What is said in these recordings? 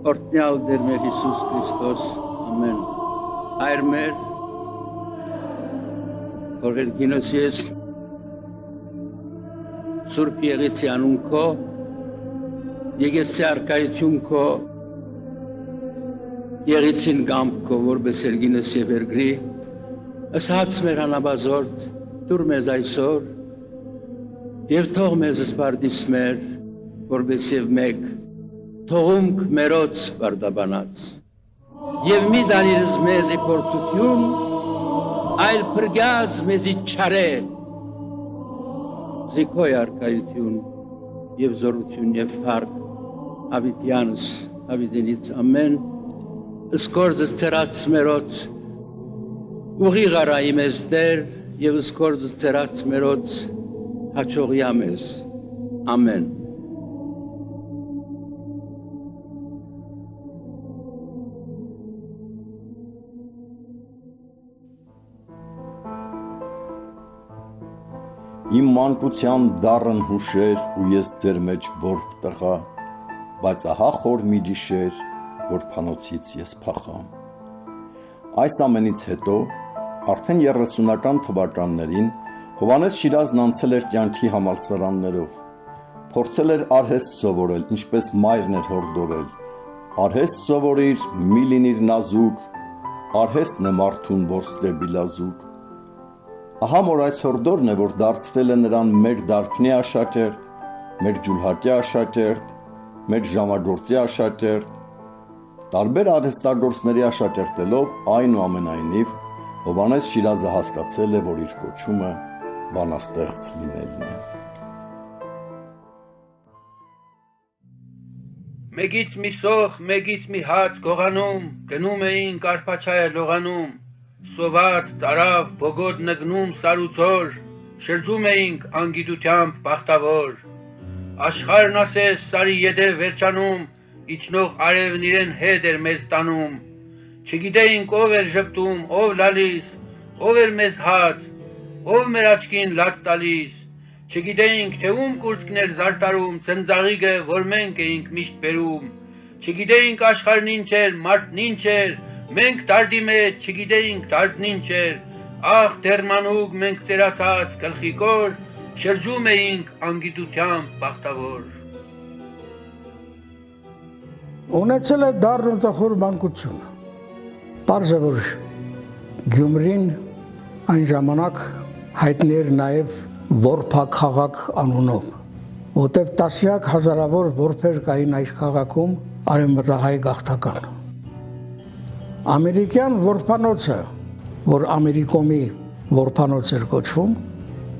Օրհնյալ Տեր մեր Հիսուս Քրիստոս, ամեն։ Այր մեր, որ գինոս ես Սուրբ Եղեցի անուն քո, Եղեցի արքայություն քո, Եղեցին գամք քո, որպես երգինս եւ երգրի, ըսած մեր անաբազորդ, դուր մեզ այսօր, եւ թող մեզ զբարդիս մեր, որպես եւ մեկ, թողումք մերոց բարդաբանած, եւ մի դանիրս մեզի փորձություն, այլ փրկյազ մեզի չարե, զիքոյ արքայություն եւ զորություն եւ փառք հավիտյանս հավիտենից ամեն սկորձս ծերած մերոց ուղիղ արայի մեզ Տեր եւ սկորձս ծերած մերոց հաջողյա մեզ ամեն Իմ մանկության դառն հուշեր ու ես ձեր մեջ որբ տղա, բայց ահա խոր մի գիշեր, որ փանոցից ես փախա։ Այս ամենից հետո, արդեն 30-ական թվականներին Հովհաննես Շիրազն անցել էր կյանքի համալսարաններով, փորձել էր արհեստ սովորել, ինչպես մայրն էր հորդորել։ Արհեստ սովորիր, մի լինիր նազուկ, արհեստն է մարդուն, որ ստեբի լազուկ։ Ահա որ այս հորդորն է, որ դարձրել է նրան մեր դարբնի աշակերտ, մեր ջուլհակի աշակերտ, մեր ժամագործի աշակերտ, տարբեր արհեստագործների աշակերտելով այնուամենայնիվ Հովհաննես Շիրազը հասկացել է, որ իր կոչումը բանաստեղծ լինելն է։ Մեկից մի սոխ, մեկից մի հաց գողանում, գնում էին կարպաչայը լողանում, Սոված, ծարավ, բոգոտ նգնում սարուցոր, շրջում էինք անգիտությամբ բախտավոր, աշխարհն ասես սարի ետև վերջանում, իջնող արևն իրեն հետ էր մեզ տանում, չգիտեինք ով էր ժպտում, ով լալիս, ով էր մեզ հաց, ով մեր աչքին լաց տալիս, չգիտեինք թե ում կուրծքն էր զարտարում, ծնծաղիկը, որ մենք էինք միշտ բերում, չգիտեինք աշխարհն ինչ էր, մարդն ինչ էր, մենք դարդի մեջ չգիտեինք դարդն ինչ էր, ախ դերմանուկ մենք ծերացած գլխիկոր, շրջում էինք անգիտությամբ բախտավոր։ Ունեցել է դառն ու տխուր մանկություն։ Պարզ է, որ Գյումրին այն ժամանակ հայտնի էր նաև Որբաքաղաք անունով, որտեղ տասնյակ հազարավոր որբեր կային այս քաղաքում արևմտահայ գաղթական։ Ամերիկյան որբանոցը, որ Ամերիկոմի որբանոց էր կոչվում,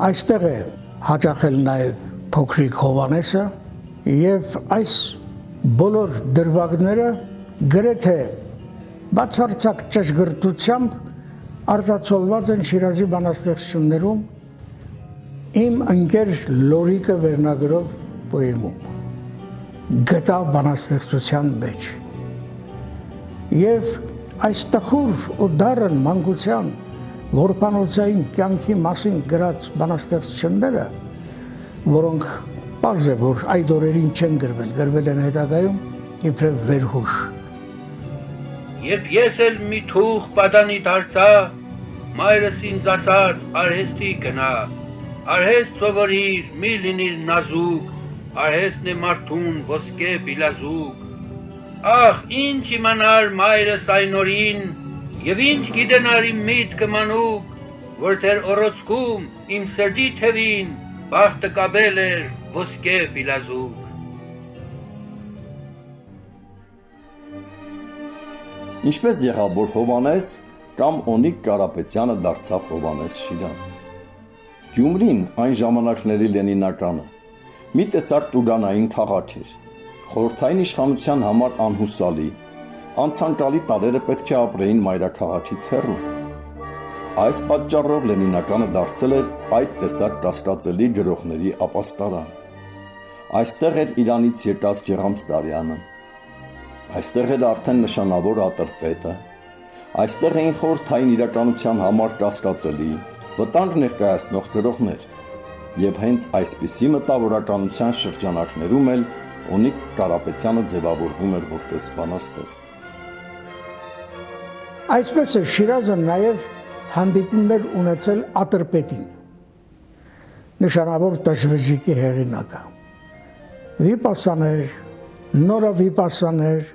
այստեղ է հաճախել նաև փոքրիկ Հովհաննեսը եւ այս բոլոր դրվագները գրեթե բացարձակ ճշգրտությամբ արտացոլված են Շիրազի բանաստեղծություններում իմ ընկեր Լորիկը վերնագրով պոեմում գտա բանաստեղծության մեջ եւ այս տխուր ու դառն մանկության որբանոցային կյանքի մասին գրած բանաստեղծությունները, որոնք պարզ է, որ այդ օրերին չեն գրվել են հետագայում իբրև վերհուշ։ Երբ ես էլ մի թուղ պատանի դարձա, մայրս ինձ ասաց արհեստի գնա, արհեստ սովորիր, մի լինիր նազուկ, արհեստն է մարդուն ոսկե բիլազուկ։ Ախ, ինչ իմանար մայրս այն օրին, եւ ինչ գիտենար իմ միտքը մանուկ, որ թեր օրոցքում իմ սրտի թևին բախտը կաբել էր ոսկե բիլազուկ։ Ինչպես եղավ, որ Հովհաննես կամ Օնիկ Կարապետյանը դարձավ Հովհաննես Շիրազ։ Գյումրին այն ժամանակների Լենինականը մի տեսակ տուգանային քաղաք էր, խորհրդային իշխանության համար անհուսալի, անցանկալի տարրերը պետք է ապրեին մայրաքաղաքից հեռու։ Այս պատճառով Լենինականը դարձել էր այդ տեսակ կասկածելի գրողների ապաստարան։ Այստեղ էր Իրանից եկած Գեղամ Սարյանը, այստեղ էր արդեն նշանավոր Ատրպետը, այստեղ էին խորհրդային իրականության համար կասկածելի, վտանգ ներկայացնող գրողներ, եւ հենց այսպիսի մտավորականության շրջանակներում էլ Օնիկ Կարապետյանը ձևավորվում էր որպես բանաստեղծ։ Այսպես է Շիրազը նաև հանդիպումներ ունեցել Ատրպետին, նշանավոր դաշվեժիկի հեղինակը, վիպասաներ, նորը վիպասաներ,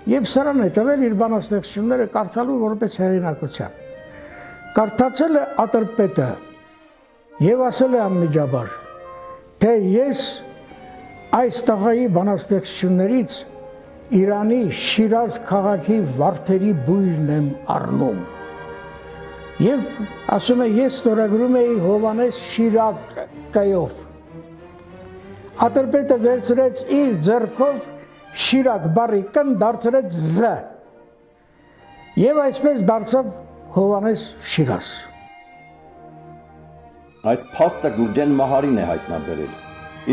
եւ սրան է տվել իր բանաստեղծությունները կարդալու որպես հեղինակության։ Կարդացել է Ատրպետը եւ ասել է անմիջաբար, թե ես այս տղայի բանաստեղծություններից Իրանի Շիրազ քաղաքի վարդերի բույրն եմ առնում։ Եվ ասում է, ես ստորագրում էի Հովանես Շիրակայով։ Ատրպետը վերցրեց իր ձեռքով Շիրակ բառի կն դարձրեց Զ։ Եվ այսպես դարձավ Հովանես Շիրազ։ Այս փաստը Գուրգեն Մահարին է հայտնաբերել։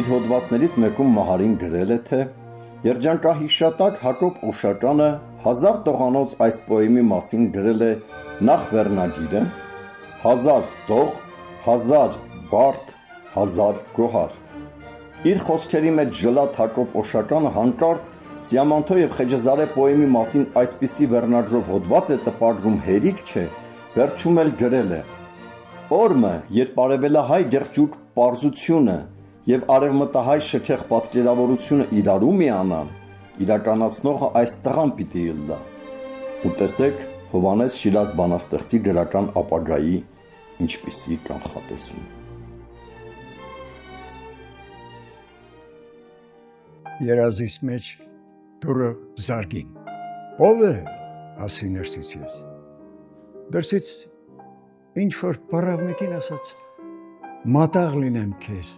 Իր հոդվածներից մեկում Մահարին գրել է, թե երջանկահիշատակ Հակոբ Օշականը 1000 տողանոց այս պոեմի մասին գրել է նախ վերնագիրը, 1000 տող, 1000 վարդ, 1000 գոհար։ Իր խոսքերի մեջ ժլատ Հակոբ Օշականը հանկարծ Սիամանթո եւ Խեջեզարե պոեմի մասին այսպիսի վերնագրով հոդված է տպագրում հերիք չէ, վերջում էլ գրել է. Օրմը, երբ արևելահայ գեղջուկ պարզությունը եւ արևմտահայ շքեղ պատկերավորությունը իրարու միանան, իրականացնողը այս տղան պիտի ըլլա։ Ու տեսեք Հովանես Շիրազ բանաստեղծի գրական ապագայի ինչպիսի կանխատեսում։ Երազիս մեջ դուրը զարգին։ Ով է, ասի ներսից ես։ Դրսից ինչ-որ պարավ մեկին ասաց, մատաղ լինեմ քեզ,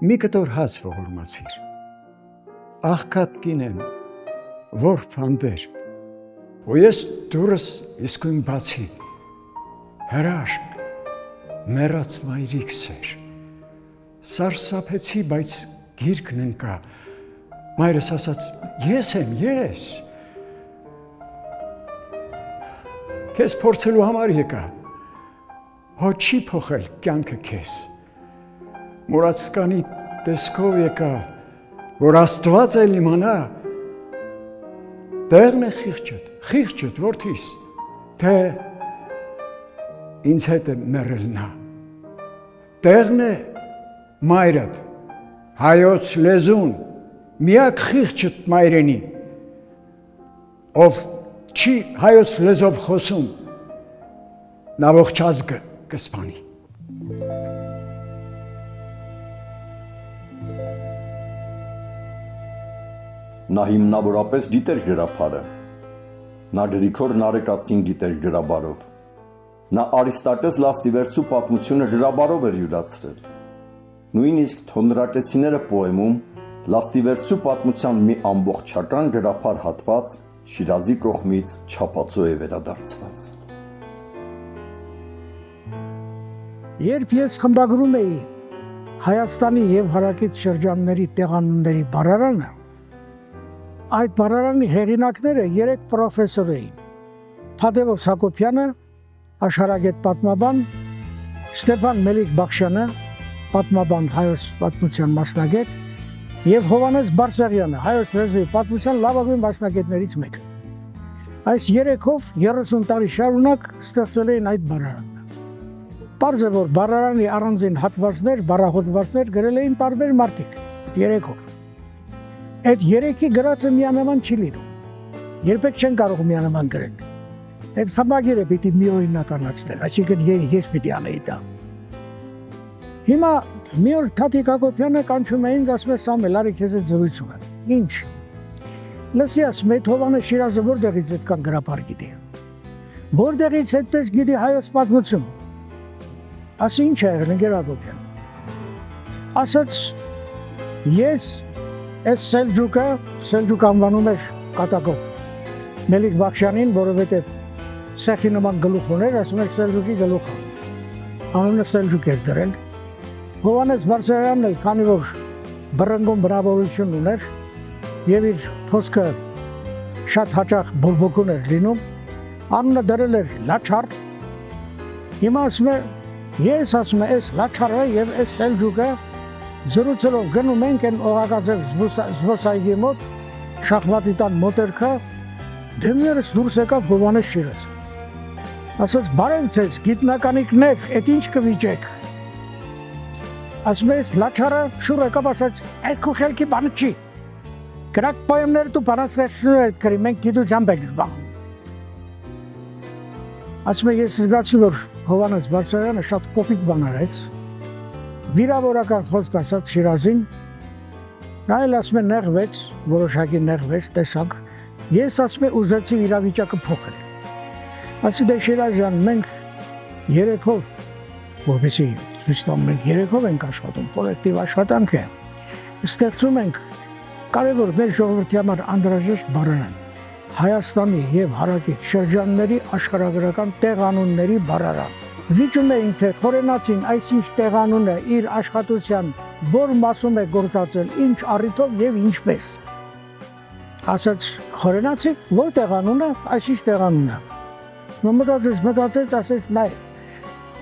մի կտոր հաց ողորմացիր, աղքատ կինեմ, որ փանդեր, ու ես դուրս իսկույն բացի, հրաշք, մեռած մայրիկս էր, սարսափեցի, բայց գիրկն ընկա, մայրս ասաց, ես եմ, ես, քեզ փորձելու համար եկա, հո չի փոխել կյանքը քեզ, մուրացկանի տեսքով եկա, որ Աստված էլ իմանա, տեղն է խիղճդ, որդիս, թե ինձ հետ է մեռել նա, տեղն է մայրդ, հայոց լեզուն, միակ խիղճդ մայրենի, ով չի հայոց լեզով խոսում, նա ողջ ազգը կսպանի։ Նա հիմնավորապես գիտեր գրաբարը, նա Գրիգոր Նարեկացին գիտեր գրաբարով, նա Արիստատես Լաստիվերցու պատմությունը գրաբարով էր յուրացրել, նույնիսկ թոնրակեցիները պոեմում Լաստիվերցու պատմության մի ամբողջական գրաբար հատված Շիրազի կողմից չափածո է վերադարձված։ Երբ ես խմբագրում էի Հայաստանի եւ հարակից շրջանների տեղանունների բառարանը, այդ բառարանի հեղինակները 3 պրոֆեսոր էին. Թադևոս Հակոբյանը, աշխարհագետ պատմաբան, Ստեփան Մելիք-Բախշյանը, պատմաբան հայոց պատմության մասնագետ, եւ Հովանես Բարսեղյանը, հայոց լեզվի պատմության լավագույն մասնագետներից մեկը։ Այս 3-ով 30 տարի շարունակ ստեղծել էին այդ բառարանը։ Պարզ է, որ բառարանի առանձին հատվածներ, բառահոդվածներ գրել էին տարբեր մարդիկ, 3-ով։ Այդ 3-ի գրածը միանման չի լինում։ Երբեք չեն կարող միանման գրել։ Այդ խմբագիրը պիտի միօրինականացնել, այսինքն ես պիտի անեի դա։ Հիմա մի օր Թաթիկ Հակոբյանը կանչում է ինձ, ասում է Սամվել, արի քեզ հետ զրույց ունեմ։ Ինչ։ Լսի, ասում է, Հովանես Շիրազը որտեղից այդքան գրաբար գիտի։ Որտեղից այդպես գիտի հայոց պատմություն։ Ասի ինչ է եղել Ընկեր Հակոբյան։ Ասաց ես այս Սելջուկ անվանում էր կատակով Մելիք-Բախշյանին, որովհետև սեխի նման գլուխ ուներ, ասում էր Սելջուկի գլուխը։ Անունը Սելջուկ էր դրել։ Հովանես Բարսեղյանն էլ, քանի որ բռնգում բնավորություն ուներ եւ իր խոսքը շատ հաճախ բորբոքուն էր լինում, անունը դրել էր Լաչար։ Հիմա ասում է, ես ասում եմ, այս Լաչարը եւ այս Սելջուկը զրուցելով գնում ենք այն օղակաձև զբոսայգի մոտ, շախմատի տան մոտերքա, դեմներս դուրս եկավ Հովհաննես Շիրազը։ Ասաց բարև ձեզ, գիտնականիկներ, էդ ինչ կվիճեք։ Ասում ես լաչարը շուռ եկավ ասաց, այդ քո խելքի բանը չի։ Գրակ պոեմներ դու բանաստեղծություններ այդ գրի, մենք գիտությամբ ենք զբաղվում։ Ասում ես զգացում որ Հովհաննես Բարձրյանը շատ կոպիտ բան արեց։ Վիրավորական խոսք ասաց Շիրազին, նա էլ ասում է նեղվեց, որոշակի նեղվեց, տեսակ, ես ասում է ուզեցի իրավիճակը փոխել։ Ասի դե Շիրազ ջան, մենք երեքով, որպեսզի ցույց տամ, մենք երեքով ենք աշխատում, կոլեկտիվ աշխատանք է, ստեղծում ենք կարևոր մեր ժողովրդի համար անհրաժեշտ բառարան, Հայաստանի եւ հարակից շրջանների աշխարհագրական տեղանունների բառարան։ Վիճում էինք, թե խորենացին այսինչ տեղանունը իր աշխատության որ մասում է գործածել, ինչ առիթով եւ ինչպես։ Ասաց խորենացի, որ տեղանունը, այսինչ տեղանունը։ Մտածեց, ասեց նայ։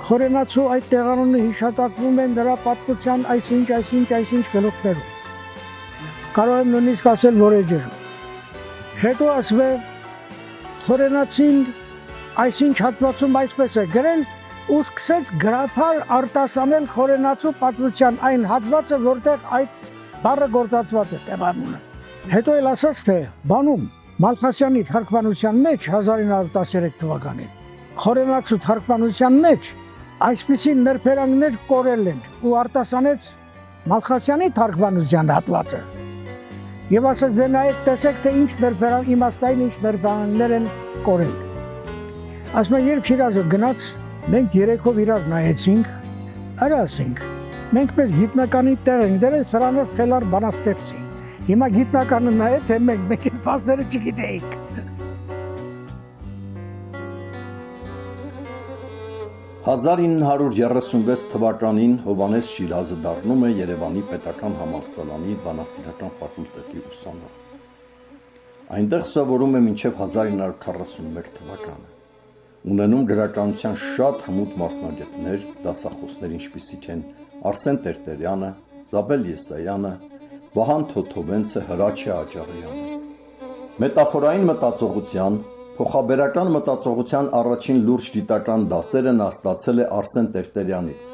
Խորենացու այդ տեղանունը հիշատակվում է նրա պատմության այսինչ գլուխներում։ Կարող եմ նույնիսկ ասել, որ էջերում։ Հետո ասում է խորենացին այսինչ հատվածում այսպես է գրել ու սկսեց գրափար արտասանել խորենացու պատմության այն հատվածը, որտեղ այդ բառը գործածված է տեղանունը։ Հետո էլ ասաց, թե բանում Մալխասյանի թարգմանության մեջ 1913 թվականին խորենացու թարգմանության մեջ այսպիսի նրբերանգներ կորել են ու արտասանեց Մալխասյանի թարգմանության հատվածը։ Եվ ասաց դե նայեք տեսեք, թե ինչ նրբերանգ իմաստային ինչ նրբերանգներ են կորել։ Ասում է երբ Շիրազը գնաց, մենք երեքով իրար նայեցինք, ասենք, մենք մեզ գիտնականի տեղ ենք դրել, սրանով խելար բանաստեղծի։ Հիմա գիտնականը նայե, թե մենք այդ բացները չգիտեինք։ 1936 թվականին Հովհաննես Շիրազը դառնում է Երևանի Պետական համալսարանի բանասիրական ֆակուլտետի ուսանող։ Այնտեղ սովորում է մինչև 1941 թվականը։ Ունենում գրականության շատ հմուտ մասնագետներ, դասախոսներ, ինչպիսիք են Արսեն Տերտերյանը, Զաբել Եսայանը, Վահան Թոթովենցը, Հրաչյա Աճարյանը։ Մետաֆորային մտածողության, փոխաբերական մտածողության առաջին լուրջ դիտական դասերը նա ստացել է Արսեն Տերտերյանից։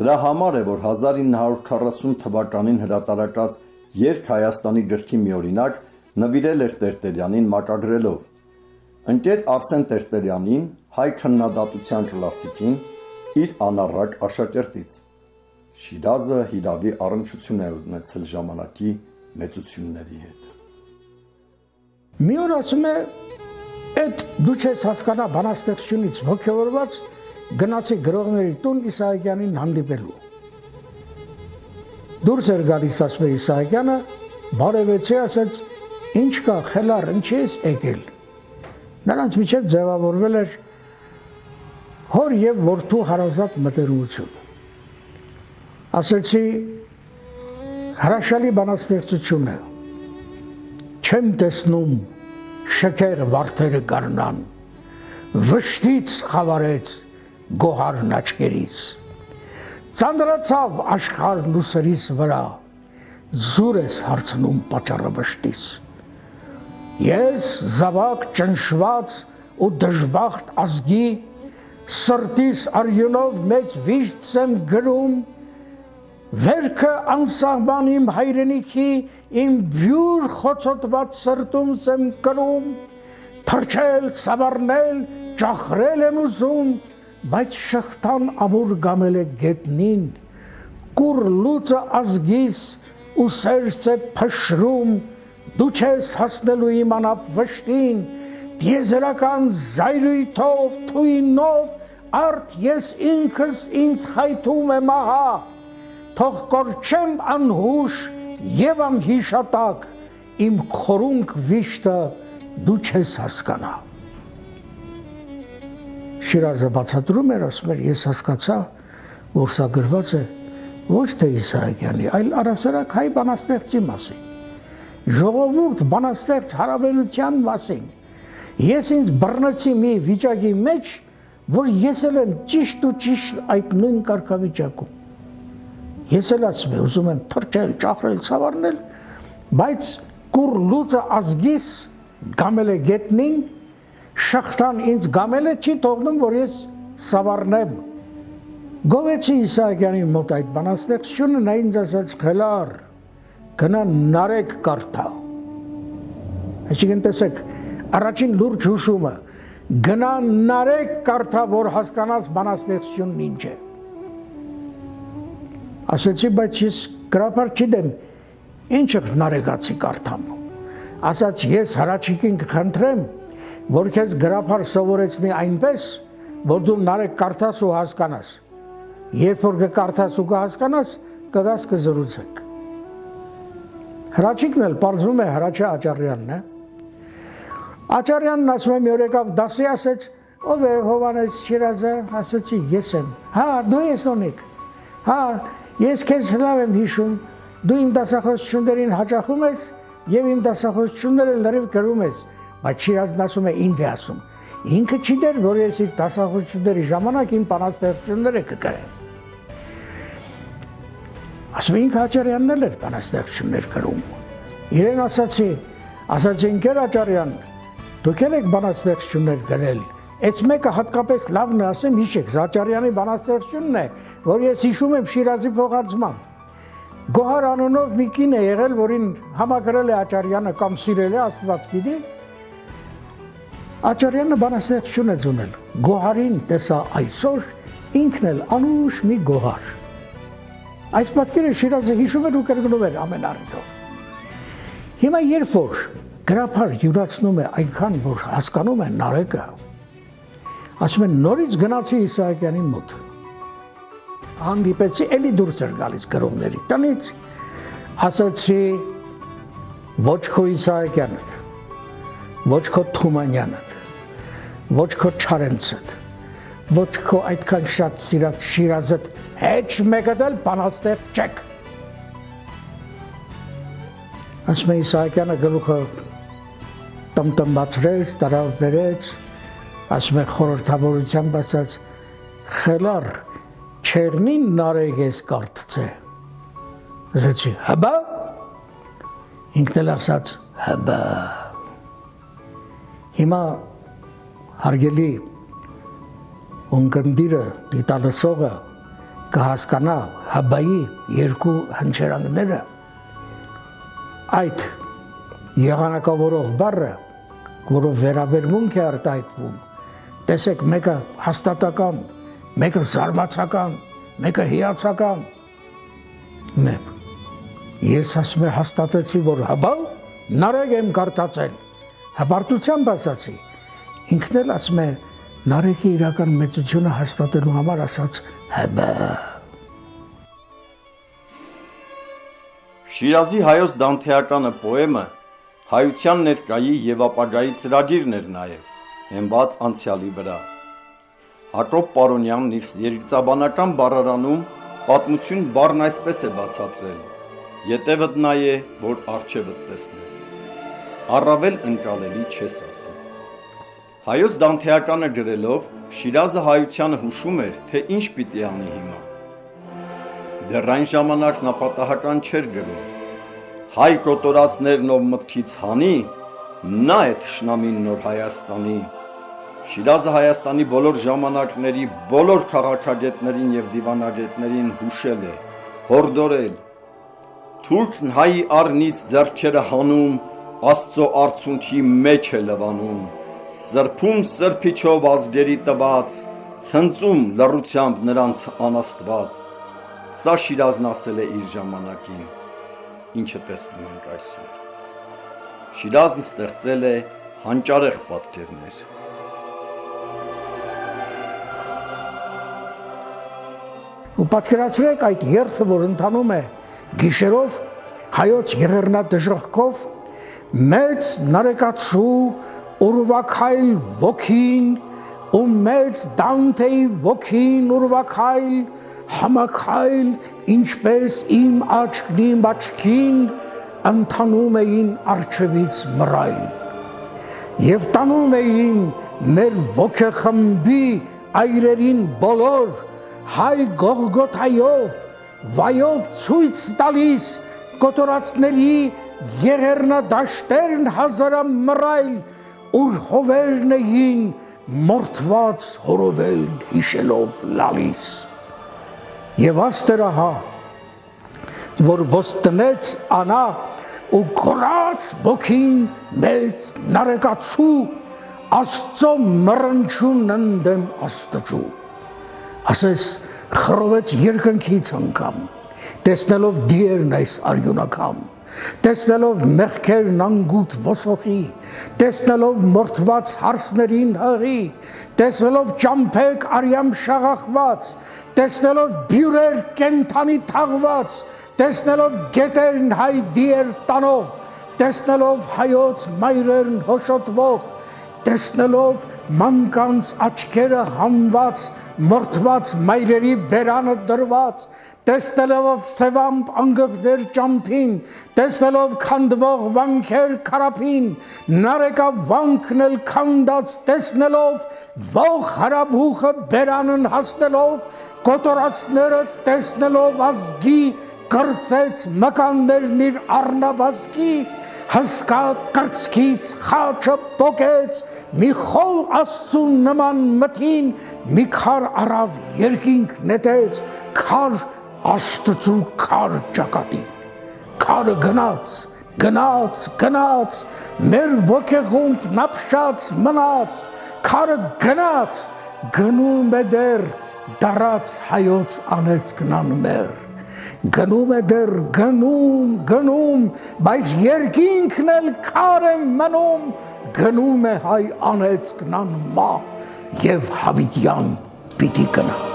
Դրա համար է, որ 1940 թվականին հրատարակած Երգ Հայաստանի գրքի մի օրինակ նվիրել էր Տերտերյանին մակագրելով. Ընկեր Արսեն Տերտերյանին, հայ քննադատության կլասիկին, իր անառակ աշակերտից։ Շիրազը հիրավի առնչություն է ունեցել ժամանակի մեծությունների հետ։ Մի օր ասում է, այդ դու չես հասկանա բանաստեղծությունից ոգևորված գնացի գրողների տուն Իսահակյանին հանդիպելու։ Դուրս էր գալիս, ասում է Իսահակյանը, բարևեցի, ասեց, ինչ կա, խելար, ինչի ես եկել։ Նրանց միջև ձևավորվել էր հոր եւ որդու հարազատ մտերմություն։ Ասեցի, հրաշալի բանաստեղծություն է, չեմ տեսնում շքեղ վարդերը կառնան, վշտից խավարեց գոհարն աչքերից, ծանրացավ աշխարհն ուսերիս վրա, զուր ես հարցնում պատճառը վշտից։ Ես զավակ ճնշված ու դժբախտ ազգի, սրտիս արյունով մեծ վիշտ եմ գրում, վերքը անսահման իմ հայրենիքի, իմ վյուր խոցոտված սրտում եմ կրում, թրջել, սավառնել, ճախրել եմ ուզում, բայց շղթան ամուր գամել է գետնին, կուր լուծը ազգիս ու սերս է փշրում, դու չես հասնելու իմ անապ վշտին, տիեզերական զայրույթով, թույնով, արդ ես ինքս ինձ խայթում եմ ահա, թող կորչեմ անհուշ եւ անհիշատակ, իմ խորունկ վիշտը դու չես հասկանա։ Շիրազը բացատրում էր, ասում էր, ես հասկացա, որ սա գրված է ոչ թե Իսահակյանի, այլ առասարակ հայ բանաստեղծի մասին, ժողովուրդ բանաստեղծ հարաբերության մասին։ Ես ինձ բռնեցի մի վիճակի մեջ, որ ես էլ եմ ճիշտ ու ճիշտ այդ նույն կարգավիճակում։ Ես էլ ասում եմ, ուզում եմ թրջել, ճախրել, ցավառնել, բայց կուր լուծը ազգիս գամել է գետնին, շղթան ինձ գամել է, չի թողնում, որ ես սավառնեմ։ Գովեցի Իսահակյանի մոտ այդ բանաստեղծությունը, նա ինձ ասաց, խելար, գնա նարեկ կարդա։ Այսինքն տեսեք, առաջին լուրջ հուշումը, գնա նարեկ կարդա, որ հասկանաս բանաստեղծությունն ինչ է։ Ասեցի, բայց ես գրաբար չդեմ, ինչ նարեկացի կարդամ։ Ասաց, ես Հրաչիկին կխնդրեմ, որ քեզ գրաբար սովորեցնի այնպես, որ դու նարեկ կարդաս ու հասկանաս։ Երբ որ կկարդաս ու կհասկանաս, կգաս կզրուցենք։ Հրաչիկն էլ պարզվում է Հրաչյա Աճարյանն է։ Աճարյանն ասում է մի օր եկավ դասի, ասեց, ով է Հովհաննես Շիրազը, ասեցի, ես եմ։ Հա, դու ես Օնիկ։ Հա, ես քեզ լավ եմ հիշում, դու իմ դասախոսություններին հաճախում ես եւ իմ դասախոսությունները լրիվ գրում ես, բայց Շիրազն ասում է ինձ է ասում։ Ինքը չի դեր, որ ես իր դասախոսությունների ժամանակ իմ բանաստեղծությունները կգրեմ։ Ասում ինքը Աճարյանն էլ էր բանաստեղծություններ գրում։ Իրեն ասացի ինքեր Աճարյան, դուք եք բանաստեղծություններ գրել։ Այս մեկը հատկապես լավն է ասեմ, հիշեք, Աճարյանի բանաստեղծությունն է, որ ես հիշում եմ Շիրազի փոխանցմամբ։ Գոհար անունով մի կին է եղել, որին համակրել է Աճարյանը կամ սիրել է, Աստված գիտի։ Աճարյանը բանաստեղծություն է ծունել։ Գոհարին տեսա այսօր, ինքն էլ անուշ մի գոհար։ Այս պատկերը Շիրազը հիշում էր ու կրկնում էր ամեն առիթով։ Հիմա երբ որ գրաբար յուրացնում է այնքան, որ հասկանում է նարեկը, ասում են նորից գնացի Իսահակյանի մոտ։ Հանդիպեցի, էլի դուրս էր գալիս գրողների տնից, ասացի ոչ քո Իսահակյանդ, ոչ քո Թումանյանդ, ոչ քո Չարենցդ, ոչ քո այդքան շատ սիրած Շիրազդ, հեչ մեկը դել բանաստեղծ չեք։ Ասում է Իսահակյանը գլուխը տմտմբացրեց, տարավ բերեց, ասում է խորհրդավորությամբ ասաց, խելար, չեղնին նարեկ ես կարդցե։ Ասացի, հբա։ Ինքն էլ ասաց, հբա։ Հիմա հարգելի ունկնդիրը, դիտալսողը կհասկանա հբայի երկու հնչերանքները, այդ եղանակավորող բառը, որով վերաբերմունք է արտահայտվում, տեսեք, մեկը հաստատական, մեկը զարմացական, մեկը հիացական։ Ես ասում եմ հաստատեցի, որ հբա նարեկ եմ կարդացել, հպարտությամբ ասացի, ինքն էլ ասում է նարեկի իրական մեծությունը հաստատելու համար ասաց հբա։ Շիրազի հայոց դանթեականը պոեմը հայության ներկայի եւ ապագայի ծրագիրն էր նաեւ, հենված անցյալի վրա։ Հակոբ Պարոնյանն իր երգծաբանական բառարանում պատմություն բառն այսպես է բացատրել. Ետևդ նա է, որ արջևդ տեսնես։ Առավել ընկալելի չես ասի։ Հայոց դանթեականը գրելով Շիրազը հայությանը հուշում էր, թե ինչ պիտի անի հիմա։ Դեռ այն ժամանակ նա պատահական չէր գրում։ Հայ կոտորածներն ով մտքից հանի, նա է թշնամին նոր Հայաստանի։ Շիրազը Հայաստանի բոլոր ժամանակների բոլոր քաղաքագետներին եւ դիվանագետներին հուշել է, հորդորել։ Թուրքն հայի առնից ձեռքերը հանում, Աստծո արցունքի մեջ է լվանում, սրբում սրբիչով ազգերի տված, ցնծում լռությամբ նրանց անաստված։ Սա Շիրազն ասել է իր ժամանակին, ինչը տեսնում ենք այսօր։ Շիրազն ստեղծել է հանճարեղ պատկերներ։ Ու պատկերացրեք այդ երթը, որ ընթանում է գիշերով, հայոց եղեռնադժոխքով, մեծ նարեկացու ուրվաքայլ ոգին ու մեծ Դանթեի ոգին ուրվաքայլ համաքայլ, ինչպես իմ աչքն իմ աչքին ընթանում էին արջևից մռայլ եւ տանում էին մեր ոգեխմբի այրերին բոլոր հայ Գողգոթայով վայով ցույց տալիս կոտորածների եղեռնադաշտերն հազարամռայլ, ուր հովերն էին մորթված հորովեն հիշելով լալիս։ Եվ աստերահա, որ ոստնեց անա ու կորած ոգին մեծ նարեկացու, Աստծո մռնչուն ընդեմ աստծու, ասես խռովեց երկնքից անգամ, տեսնելով դիերն այս արյունակամ, տեսնելով մեղքերն անգութ ոսոխի, տեսնելով մորթված հարսներին հղի, տեսնելով ճամփեկ արյամ շաղախված, տեսնելով բյուրեր կենթանի թաղված, տեսնելով գետերն հայ դիեր տանող, տեսնելով հայոց մայրերն հոշոտվող, տեսնելով մանկանց աչքերը համված, մորթված մայրերի բերանը դրված, տեսնելով սևամբ անգղներ ճամփին, տեսնելով քանդվող վանքեր քարափին, նարեկա վանքն էլ քանդած տեսնելով, ող հարաբուխը բերանն հասնելով, կոտորածները տեսնելով ազգի, կրծեց մկաններն իր առնաբազկի, հսկա կրծքից խաչը պոկեց, մի խոլ աստծու նման մթին, մի քար առավ երկինք նետեց, քար աստծու քար ճակատին, քարը գնաց, գնաց, գնաց, մեր ոգեղունդ նապշած մնաց, քարը գնաց, գնում է դեռ դարած հայոց անեծքնան մեր, գնում է դեռ գնում, բայց երկինքն էլ քար է մնում, գնում է հայ անեծքնան մա և հավիտյան պիտի գնա։